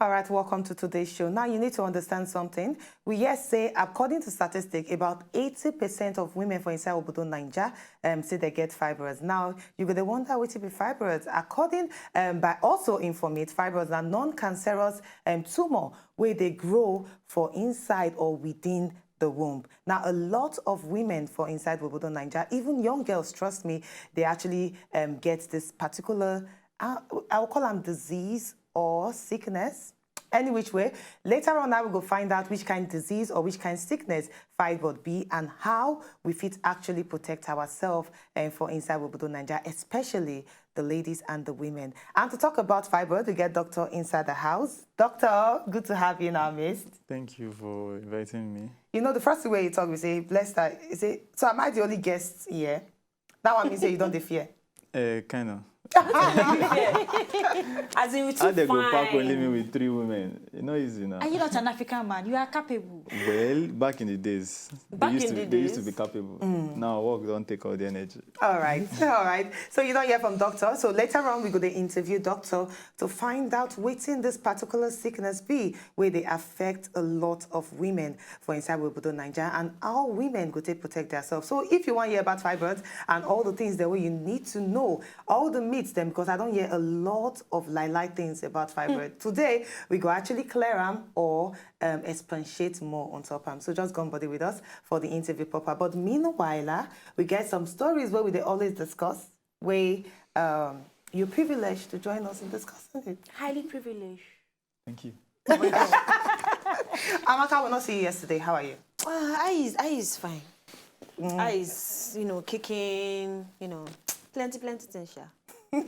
All right, welcome to today's show. Now, you need to understand something. We yes say, according to statistics, about 80% of women for inside Obodo Naija say they get fibroids. Now, you're going to wonder what to be fibroids. According, by also informate, fibroids are non-cancerous tumor where they grow for inside or within the womb. Now, a lot of women for inside Obodo Naija, even young girls, trust me, they actually get this particular, I'll call them disease or sickness, any which way. Later on, I will go find out which kind of disease or which kind of sickness fibroid be and how we fit actually protect ourselves for inside Obodo Naija, especially the ladies and the women. And to talk about fibroid, we get Doctor inside the house. Doctor, good to have you in our midst. Thank you for inviting me. You know, the first way you talk, we say, bless her. You say, so am I the only guest here? That one means you don't fear. Kind of. As in, How they go back and leave me with 3 women? It's not easy now. Are you not an African man? You are capable. Well, back in the days, they used to be capable. Now work don't take all the energy. All right, all right. So you don't hear from doctor. So later on, we're going to interview doctor to find out what's in this particular sickness be, where they affect a lot of women for inside Obodo Naija, and how women go to protect themselves. So if you want to hear about fibroids and all the things that way you need to know, all the myths them, because I don't hear a lot of lie things about fibroid. Today, we go actually clear them or expatiate more on top them. So just go on body with us for the interview proper. But meanwhile, we get some stories where we they always discuss, where you're privileged to join us in discussing it. Highly privileged. Thank you. Amaka, we not see you yesterday. How are you? I is fine. I is, kicking, plenty things, yeah. I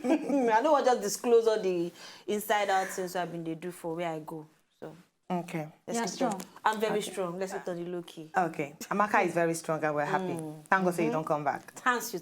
don't want to just disclose all the inside out things I've been they do for where I go. So okay. Let's strong. I'm very strong. Let's get on the low key. Okay. Amaka is very strong and we're happy. Thank God say you don't come back. Thanks you.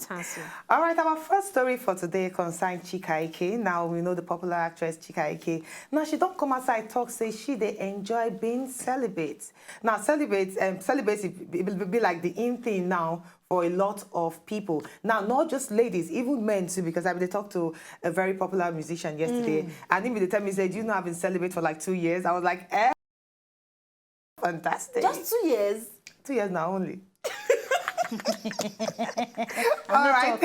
All right, our first story for today concerns Chika Ike. Now we know the popular actress Chika Ike. Now she don't come outside talk, say they enjoy being celibate. Now celibacy will be like the in thing now for a lot of people. Now, not just ladies, even men too, because I talked to a very popular musician yesterday, and he tell me, said, you know, I've been celibate for like 2 years. I was like, fantastic. Just 2 years? 2 years now only. All right.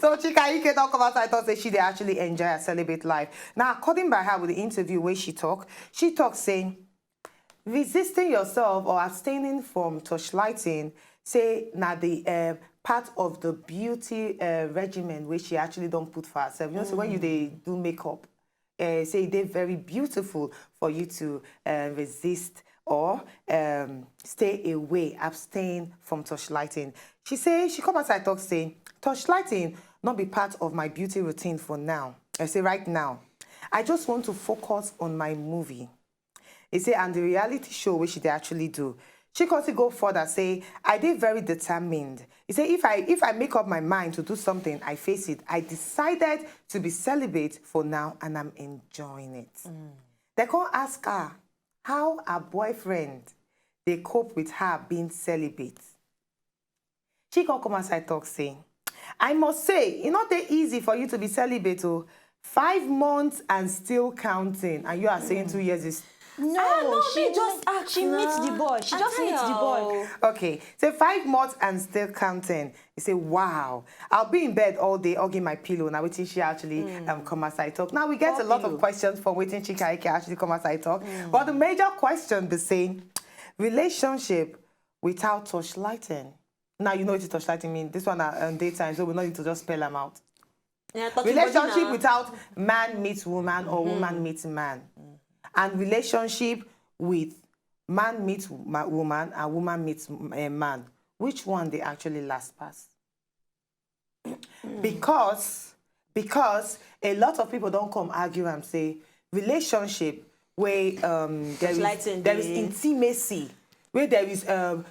So Chika Ike don't come outside and say they actually enjoy a celibate life. Now, according by her with the interview where she talks saying, resisting yourself or abstaining from torchlighting, say now the part of the beauty regimen which she actually don't put for herself. You know, so when you do makeup, say they're very beautiful for you to resist or stay away, abstain from torchlighting. She say she come outside talk saying, torchlighting not be part of my beauty routine for now. I say right now, I just want to focus on my movie. He say and the reality show which they actually do. She could go further, say, I did very determined. He said, if I make up my mind to do something, I face it. I decided to be celibate for now, and I'm enjoying it. They can't ask her how her boyfriend, they cope with her being celibate. She can come outside talk, saying, I must say, it's not that easy for you to be celibate. 5 months and still counting. And you are saying 2 years is... No, she meets the boy. She just meets the boy. Okay, so 5 months and still counting. You say, wow, I'll be in bed all day, hugging my pillow. Now, waiting she actually come outside talk. Now, we get a lot of questions from waiting Chika Ike actually come outside talk. But the major question is saying, relationship without torchlighting. Now you know what torchlighting means. This one are daytime, so we don't need to just spell them out. Yeah, Relationship without man meets woman or woman meets man. And relationship with man meets woman and woman meets man. Which one they actually last past? Because a lot of people don't come argue and say relationship where there is intimacy, where there is you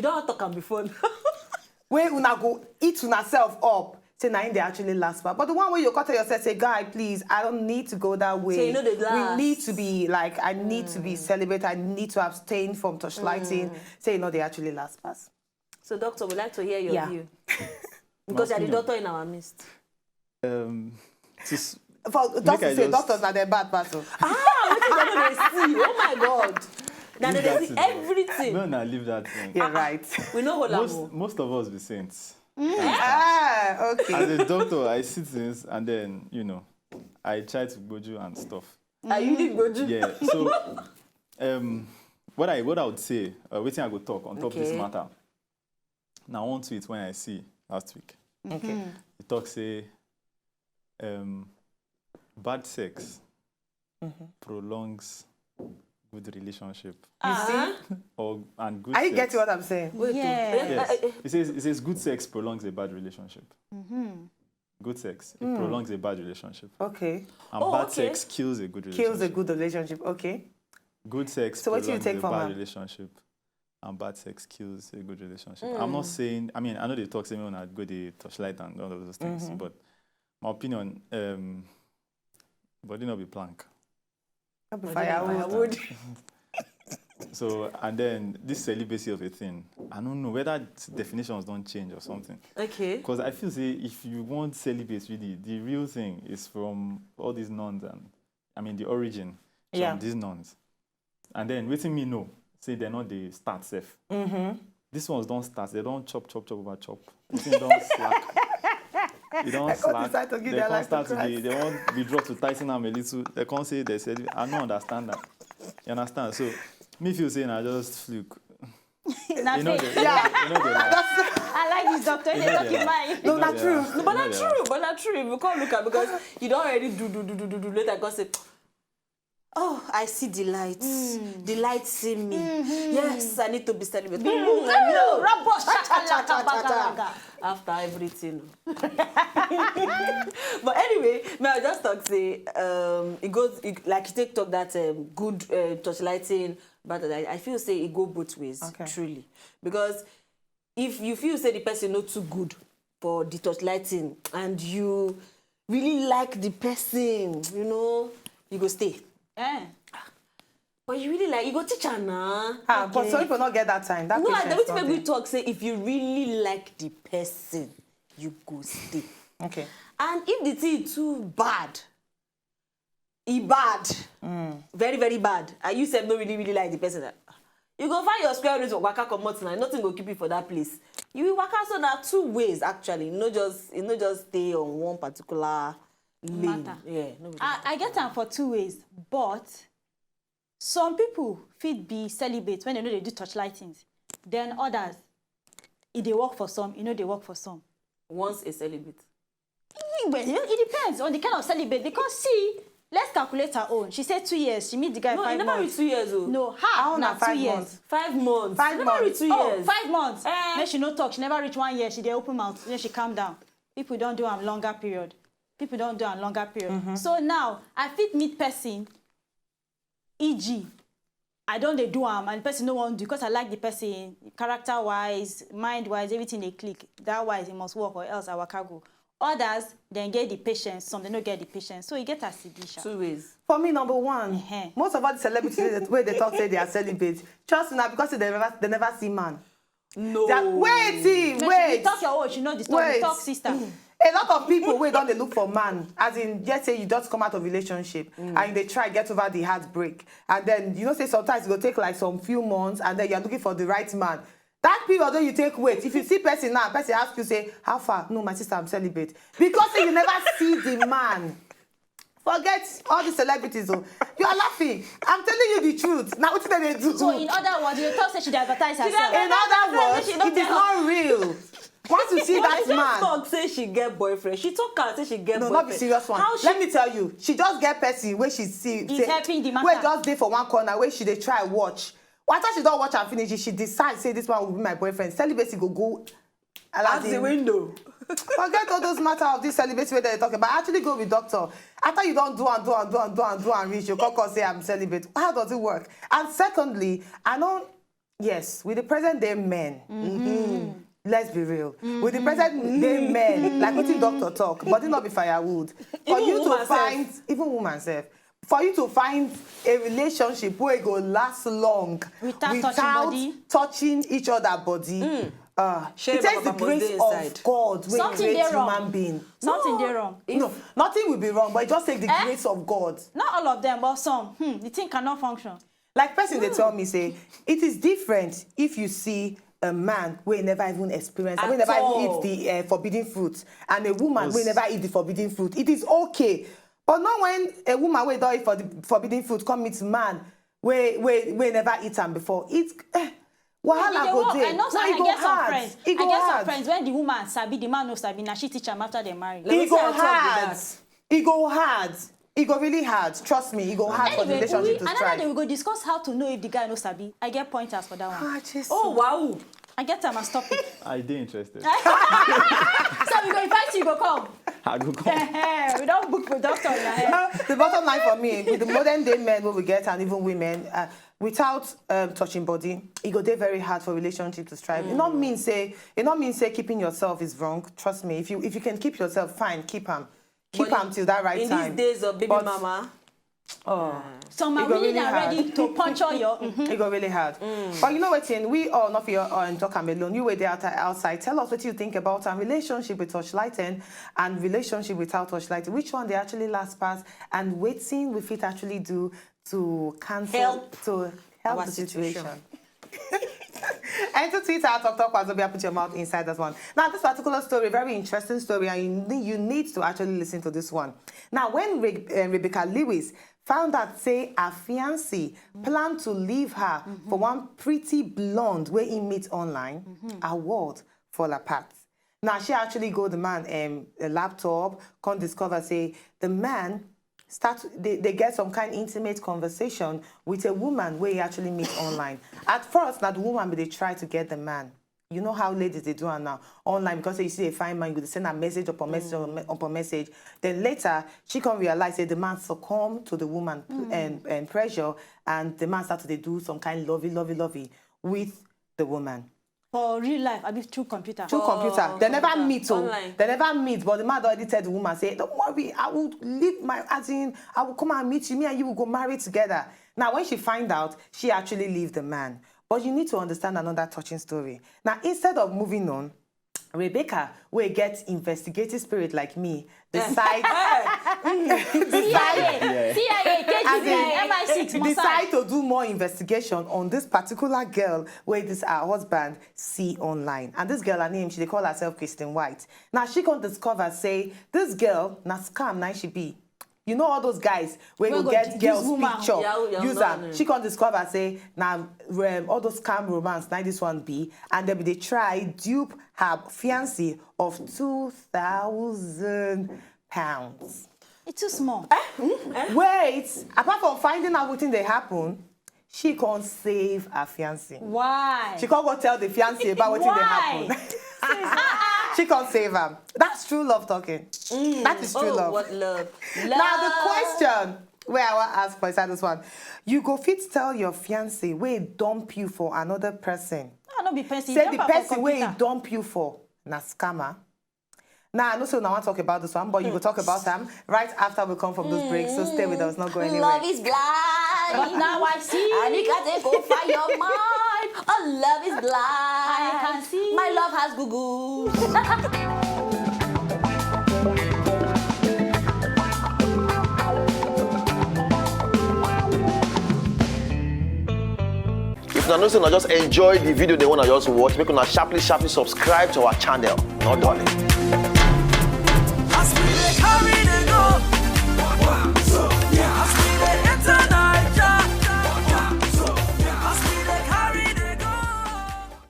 don't have to talk before. where una go eat una self up. Say now they actually last part. But the one where you cut yourself, say, guy, please, I don't need to go that way. So you know they last. We need to be like, I need to be celibate. I need to abstain from torchlighting. Say, you know, they actually last pass. So, doctor, we'd like to hear your view. Because you're the doctor in our midst. For doctors say doctors are the bad person. What is that they see? Oh my God. Now they see everything. No, leave that thing. You're right. We know what most of us be saints. Okay. As a doctor, I see things and then, you know, I try to go you and stuff. Are you did go you? Yeah. So, what I would say, waiting I go talk on top of this matter. Now, one tweet when I see last week. Okay. The talk say, bad sex prolongs good relationship. You see? And good Are you sex. getting what I'm saying? Yes. It says good sex prolongs a bad relationship. Good sex. It prolongs a bad relationship. Okay. And bad sex kills a good relationship. Kills a good relationship. Okay. Good sex So what do you take prolongs a from bad her? relationship. And bad sex kills a good relationship. I'm not saying, I mean, I know they talk saying when I go the torchlight and all of those things, but my opinion, body not be plank. Firewood. So, and then this celibacy of a thing, I don't know whether definitions don't change or something. Okay. Because I feel, say, if you want celibate, really, the real thing is from all these nuns and, I mean, the origin from these nuns. And then, waiting me know, say they're not the start safe. These ones don't start, they don't chop over chop. They don't slack. They don't slack. They can't start to be, they won't be dropped to tighten them a little. They can't say they said, I don't understand that. You understand? So, me feel saying I just fluke. I like this doctor. They talk in mind. No, not true. No, but not true. But not true. We can't look at because you don't already do. Later, God say, oh, I see the light. The light see me. Yes, I need to be celibate. After everything. But anyway, may I just talk say it goes like you take talk that good torchlighting, but I feel say it go both ways truly, because if you feel say the person not too good for the torchlighting and you really like the person, you know, you go stay. But you really like, you go teach her now. But some people not get that time. That no, the way to make we talk, say, if you really like the person, you go stay. Okay. And if the thing is too bad, bad, very, very bad, and you said no really like the person, you go find your square root of waka comot now, nothing will keep you for that place. You will waka, so there are two ways, actually. Not just stay on one particular lane. Yeah, I get them for two ways, but some people fit be celibate when they know they do torchlightings. Then others, if they work for some, you know they work for some. Once a celibate. Well, it depends on the kind of celibate. Because see, let's calculate her own. She said 2 years. She meet the guy 5 months. No, never reach 2 years. Oh. No, her now 2 years. 5 months. 5 months. Never reach 2 years. 5 months. Then she no talk. She never reach 1 year. She dey open mouth. Then she calm down. People don't do a longer period. So now, I fit meet person, e.g., I don't they do and the person no want to do because I like the person, character-wise, mind-wise, everything they click. That wise, it must work or else our cargo. Others, then get the patience, some they don't get the patience. So you get a CB. 2 ways. For me, number one, most of all the celebrities where they talk say they are celibate. Trust me now, because they never see man. No. Wait. You talk your own, you know the story. You talk sister. A lot of people don't they look for man, as in just say you just come out of relationship and they try get over the heartbreak, and then you know say sometimes it will take like some few months, and then you're looking for the right man. That period when you take wait, if you see person now, person ask you say how far? No, my sister, I'm celibate, because you never see the man. Forget all the celebrities. Oh. You are laughing. I'm telling you the truth. Now what did they do? So in other words, you thought she advertised herself. In other words, it is not real. Once you see that man, talk say she get boyfriend. She talk and say she get boyfriend. No, not be serious one. Let me tell you, she just get person where she see. He's helping the matter. Where just dey for one corner where she dey try watch. After she don't watch and finish, she decides say this one will be my boyfriend. Celibacy go out the window. Forget all those matter of this celibacy where they talk about. Actually go with doctor. After you don't do and reach, you can't say I'm celibate. How does it work? And secondly, I know, yes, with the present day men. Let's be real. With the present day men, like what the doctor talk, but it not be firewood. For you to find, even woman self, for you to find a relationship where it go last long without touching each other's body, it takes the grace of God when creates human being. Something there wrong. No, nothing will be wrong, but it just takes the grace of God. Not all of them, but some. The thing cannot function. Like person they tell me, say, it is different if you see a man will never even experience, will never even eat the forbidden fruit, and a woman will never eat the forbidden fruit. It is okay, but not when a woman will don't eat for the forbidden fruit come meet man will never eat them before. It's wahala go there. I know some. I get some friends. I get some friends when the woman sabi, the man no sabi. Now she teach him after they marry. It go hard. It go hard. It go really hard. Trust me, it go hard for the relationship to strive. Another day we go discuss how to know if the guy no sabi. I get pointers for that one. Oh wow! I get time and stop it. I did interested. So we go invite you, go come. I go come. We don't book for doctor in your head. The bottom line for me, with the modern day men who we get and even women, without touching body, it go dey very hard for relationship to strive. It not mean say keeping yourself is wrong. Trust me, if you can keep yourself, fine, keep them. Keep them till that right time. In these days of baby mama. Some are really ready to puncture your. It go really hard. But you know what, we all not for your talk alone. You were there outside. Tell us what you think about a relationship with touchlighting and relationship without touchlighting. Which one they actually last pass and waiting we fit actually do to cancel to help the situation. And to Twitter, Talk Wazobia, put your mouth inside that one. Now, this particular story, very interesting story, and you need to actually listen to this one. Now, when Rebecca Lewis found out, say, her fiancé planned to leave her for one pretty blonde where he meets online, her world fall apart. Now, she actually go the man a laptop, can't discover, say, the man they get some kind of intimate conversation with a woman where he actually meet online. At first, now the woman, but they try to get the man. You know how ladies they do it now online because you see a fine man, you send a message upon message upon message. Then later she can realize that the man succumb to the woman and pressure, and the man started to do some kind of lovey with the woman. For real life, I mean through computer. Through computer. They never meet. Online. They never meet, but the man already tell the woman, say, don't worry, I will leave my I will come and meet you, me and you will go marry together. Now, when she find out, she actually leave the man. But you need to understand another touching story. Now, instead of moving on, Rebecca will get investigative spirit like me, decide to do more investigation on this particular girl where this her husband see online. And this girl, her name, they call herself Kristen White. Now she can discover, say, this girl, na scam, now she be. You know all those guys where you get girls picture, use them. She can discover, say, now all those scam romance, now this one be, and then they try dupe her fiancé of £2,000. It's too small. Wait, apart from finding out what thing they happen, she can't save her fiancé. Why? She can't go tell the fiancé about what thing they happen. She can't save him. That's true love talking. That is true love. What love? Now the question where I want to ask for is this one. You go fit tell your fiancé where he dump you for another person. No, not be person. Say the person where he dump you for na scammer. Now I know so now I want to talk about this one, but you will talk about them right after we come from those breaks. So stay with us, not go anywhere. Love is blind. But now I see. And you got to go find your mind. Oh, love is blind. I can see. My love has goo-goo. If you know, so just enjoy the video they want to just watch, make una sharply subscribe to our channel. Not darling.